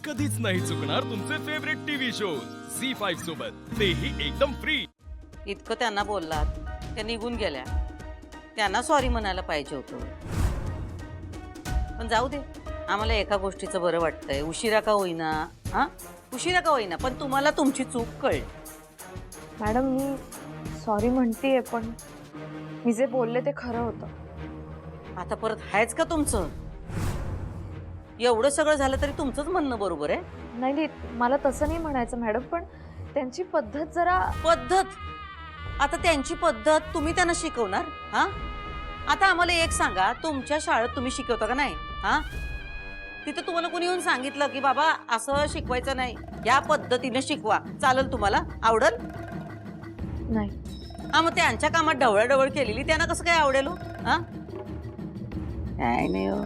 कधीच नाही चुकणार तुमचे फेवरेट टीव्ही शोज झी5 सोबत, तेही एकदम फ्री। इतकं त्यांना बोललात, त्या निघून गेल्या, त्यांना सॉरी म्हणायला पाहिजे होतं। पण जाऊ दे, आम्हाला एका गोष्टीचं बरं वाटतंय, उशिरा का होईना, हा उशिरा का होईना, पण तुम्हाला तुमची चूक कळली। मॅडम मी सॉरी म्हणतेय, पण मी जे बोलले ते खरं होतं। आता परत हायच का तुमचं? एवढं सगळं झालं तरी तुमचंच म्हणणं बरोबर आहे? नाही नाही, मला तसं नाही म्हणायचं मॅडम, पण त्यांची पद्धत जरा पद्धत, आता त्यांची पद्धत तुम्ही त्यांना शिकवणार? हा आता आम्हाला एक सांगा, तुमच्या शाळेत तुम्ही शिकवता का नाही? हा तिथे तुम्हाला कोणी येऊन सांगितलं की बाबा असं शिकवायचं नाही, या पद्धतीने शिकवा, चालेल तुम्हाला? आवडल? नाही। हा मग त्यांच्या कामात ढवळाढवळ केलेली त्यांना कसं काय आवडेल? हा काय नाही हो,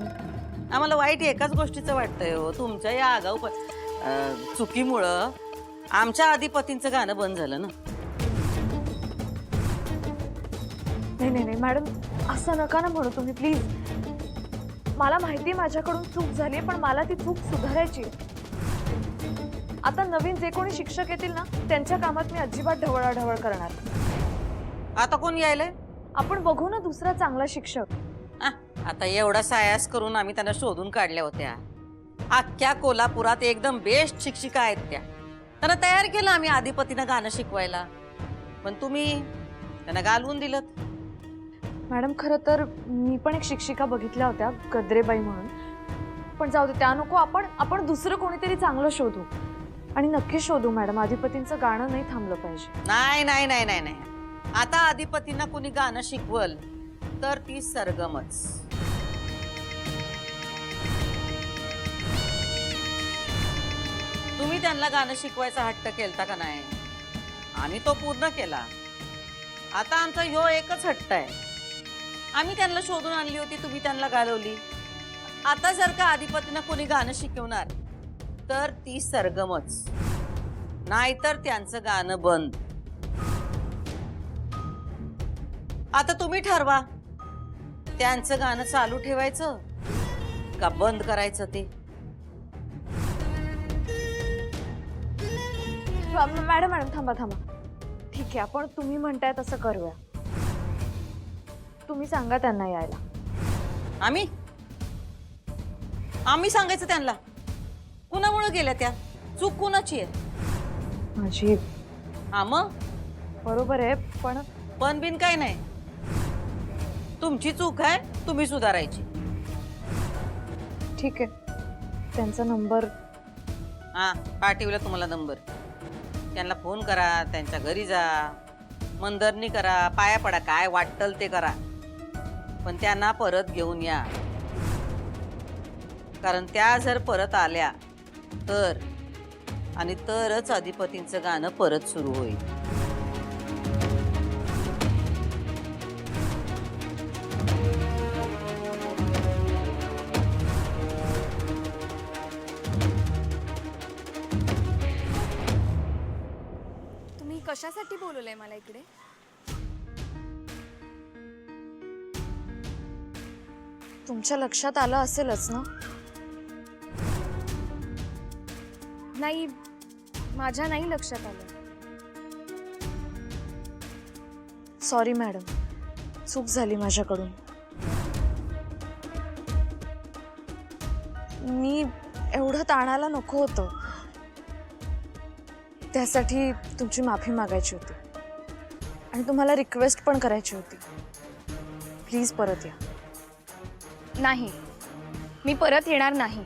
आम्हाला वाईट एकाच गोष्टीचं वाटतंय हो, तुमच्या या आगाऊ चुकीमुळं आमच्या अधिपतींचं गाणं बंद झालं ना। नाही नाही नाही मॅडम, असं नका ना म्हणू तुम्ही प्लीज। मला माहिती माझ्याकडून चूक झाली, पण मला ती चूक सुधारायची। आता नवीन जे कोणी शिक्षक येतील ना, त्यांच्या कामात मी अजिबात ढवळाढवळ करणार। आता कोण यायलंय? आपण बघू ना दुसरा चांगला शिक्षक। आता एवढा सायास करून आम्ही त्यांना शोधून काढल्या होत्या, अख्ख्या कोल्हापुरात एकदम बेस्ट शिक्षिका आहेत त्या, त्यांना तयार केलं आम्ही अधिपतीनं गाणं शिकवायला, पण तुम्ही त्यांना घालवून दिलं। मॅडम खरं तर मी पण एक शिक्षिका बघितल्या होत्या, गद्रेबाई म्हणून, पण जाऊ दे त्या नको, आपण दुसरं कोणीतरी चांगलं शोधू, आणि नक्की शोधू मॅडम, अधिपतींचं गाणं नाही थांबलं पाहिजे। नाही नाही नाही नाही नाही, आता अधिपतींना कोणी गाणं शिकवल तर ती सरगमच। तुम्ही त्यांना गाणं शिकवायचा हट्ट केलता का नाही? आम्ही तो पूर्ण केला। आता आमचा ह्यो एकच हट्ट आहे, आम्ही त्यांना शोधून आणली होती, तुम्ही त्यांना घालवली। आता जर का अधिपतींना कोणी गाणं शिकवणार तर ती सरगमच, नाहीतर त्यांचं गाणं बंद। आता तुम्ही ठरवा, त्यांचं गाणं चालू ठेवायचं का बंद करायचं ते। मॅडम थांबा थांबा, ठीक आहे, आपण तुम्ही म्हणताय तसं करूया। तुम्ही सांगा त्यांना यायला। आम्ही सांगायचं त्यांना? कुणामुळे गेल्या त्या? चूक कुणाची आहे? माझी। हा मग बरोबर आहे, पण बिन काय नाही, तुमची चूक आहे, तुम्ही सुधारायची। ठीक आहे, त्यांचा नंबर हा पाठवला तुम्हाला नंबर, त्यांना फोन करा, त्यांच्या घरी जा, मनधरणी करा, पाया पडा, काय वाटल ते करा, पण त्यांना परत घेऊन या, कारण त्या जर परत आल्या तर आणि तरच अधिपतींचं गाणं परत सुरू होईल। तुम्ही कशासाठी बोलवलंय मला इकडे? तुमच्या लक्षात आलं असेलच ना? नाही, माझ्या नाही लक्षात आलं। सॉरी मॅडम, चूक झाली माझ्याकडून। मी एवढं ताणायला नको होतं, त्यासाठी तुमची माफी मागायची होती, आणि तुम्हाला रिक्वेस्ट पण करायची होती, प्लीज परत या। नाही, मी परत येणार नाही।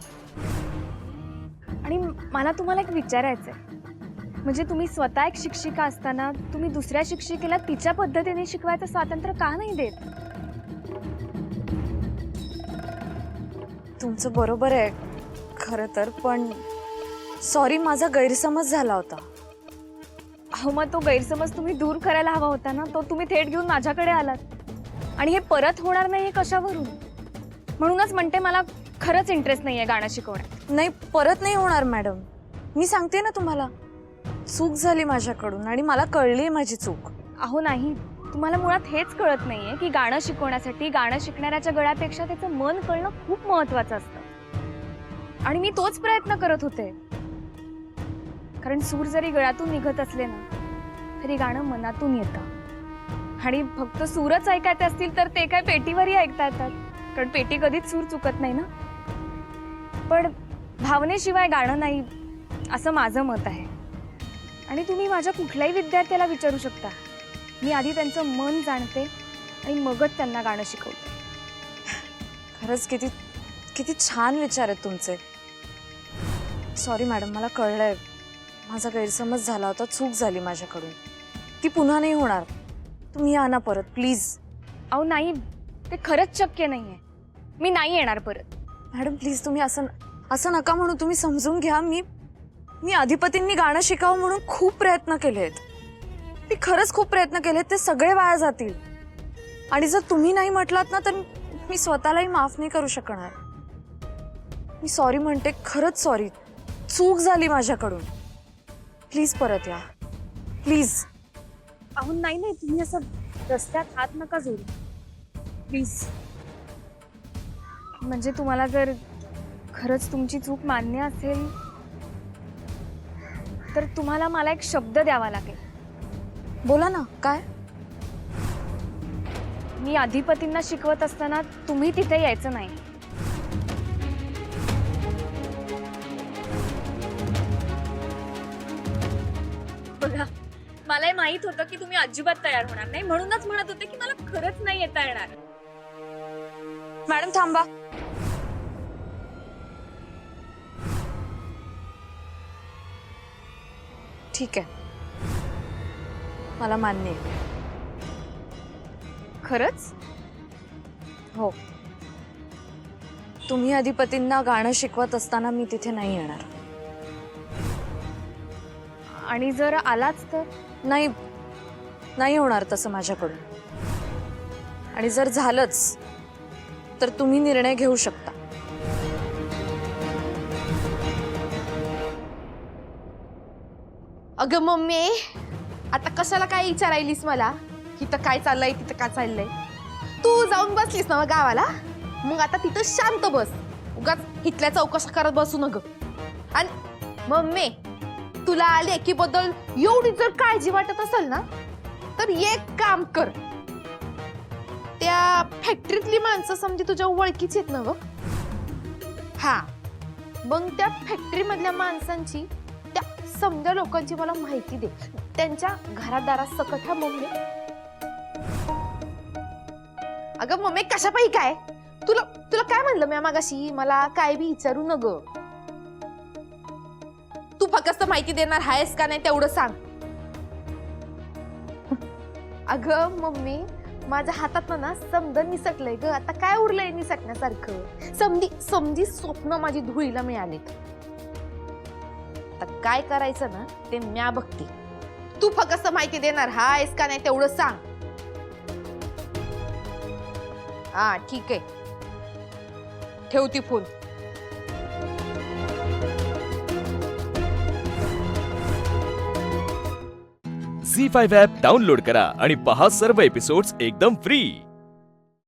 आणि मला तुम्हाला एक विचारायचंय, म्हणजे तुम्ही स्वतः एक शिक्षिका असताना तुम्ही दुसऱ्या शिक्षिकेला तिच्या पद्धतीने शिकवायचं स्वातंत्र्य का नाही देत? तुमचं बरोबर आहे खरं तर, पण सॉरी, माझा गैरसमज झाला होता। अहो मग तो गैरसमज तुम्ही दूर करायला हवा होता ना, तो तुम्ही थेट घेऊन माझ्याकडे आलात, आणि हे परत होणार नाही हे कशावरून? म्हणूनच म्हणते, मला खरंच इंटरेस्ट नाहीये गाणं शिकवण्यात। नाही, परत नाही होणार मॅडम, मी सांगते ना तुम्हाला, चूक झाली माझ्याकडून आणि मला कळली माझी चूक। अहो नाही, तुम्हाला मुळात हेच कळत नाहीये की गाणं शिकवण्यासाठी गाणं शिकणाऱ्याच्या गळ्यापेक्षा त्याचं मन कळणं खूप महत्त्वाचं असतं। आणि मी तोच प्रयत्न करत होते. कारण सूर जरी गळ्यातून निघत असले ना तरी गाणं मनातून येतं. आणि फक्त सूरच ऐकायचे असतील तर ते काय पेटीवरही ऐकता येतात, कारण पेटी कधीच सूर चुकत नाही ना. पण भावनेशिवाय गाणं नाही असं माझं मत आहे. आणि तुम्ही माझ्या कुठल्याही विद्यार्थ्याला विचारू शकता. मी आधी त्यांचं मन जाणते आणि मगच त्यांना गाणं शिकवते. खरंच किती किती छान विचार आहेत तुमचे. सॉरी मॅडम, मला कळलंय माझा गैरसमज झाला होता, चूक झाली माझ्याकडून. ती पुन्हा नाही होणार. तुम्ही या ना परत प्लीज. अहो नाही, ते खरंच शक्य नाहीये. मी नाही येणार परत. मॅडम प्लीज तुम्ही असं नका म्हणू. तुम्ही समजून घ्या. मी अधिपतींनी गाणं शिकावं म्हणून खूप प्रयत्न केलेत. मी खरंच खूप प्रयत्न केलेत. ते सगळे वाया जातील. आणि जर तुम्ही नाही म्हटलात ना तर मी स्वतःलाही माफ नाही करू शकणार. मी सॉरी म्हणते, खरंच सॉरी. चूक झाली माझ्याकडून. प्लीज परत या प्लीज. अहो नाही नाही, तुम्ही असं रस्त्यात हात नका जोडू प्लीज. म्हणजे तुम्हाला जर खरंच तुमची चूक मान्य असेल तर तुम्हाला मला एक शब्द द्यावा लागेल. बोला ना. काय? मी अधिपतींना शिकवत असताना तुम्ही तिथे यायचं नाही. बघा, मला माहित होतं की तुम्ही अजिबात तयार होणार नाही, म्हणूनच म्हणत होते की मला खरंच नाही येता येणार. मॅडम थांबा. ठीक आहे, मला मान्य आहे. खरंच? हो, तुम्ही अधिपतींना गाणं शिकवत असताना मी तिथे नाही येणार. आणि जर आलाच तर? नाही होणार तसं माझ्याकडून. आणि जर झालंच तर तुम्ही निर्णय घेऊ शकता. अगं मम्मी, आता कशाला काय विचारायलीस मला? इथं काय चाललंय, तिथं काय चाललंय? तू जाऊन बसलीस ना गावाला, मग आता तिथं शांत बस. उगाच इथल्या चौकशा करत बसू नग. आणि मम्मी, तुला लेकीबद्दल एवढी जर काळजी वाटत असेल ना तर एक काम कर. त्या फॅक्टरीतली माणसं समजी तुझ्या ओळखीची आहेत ना ग? हा, मग त्या फॅक्टरी मधल्या माणसांची, त्या समजा लोकांची मला माहिती दे. त्यांच्या घरादारात सकट. हा मम्मी. अगं मम्मी, कशा पाहिजे काय? तुला काय म्हणलं मी मागाशी? मला काय बी विचारू न ग. तू फक्त माहिती देणार आहेस का नाही तेवढं सांग. अगं मम्मी, माझ्या हातात ना समदं निसटलंय ग. आता काय उरलंय निसटण्यासारखं? समजी स्वप्न माझी धुळीला मिळालीत. आता काय करायचं ना ते म्या बघते. तू फक्त माहिती देणार आहेस का नाही तेवढं सांग. हा ठीक आहे, ठेवती फोन. झी5 ॲप डाउनलोड करा आणि पहा सर्व एपिसोड्स एकदम फ्री.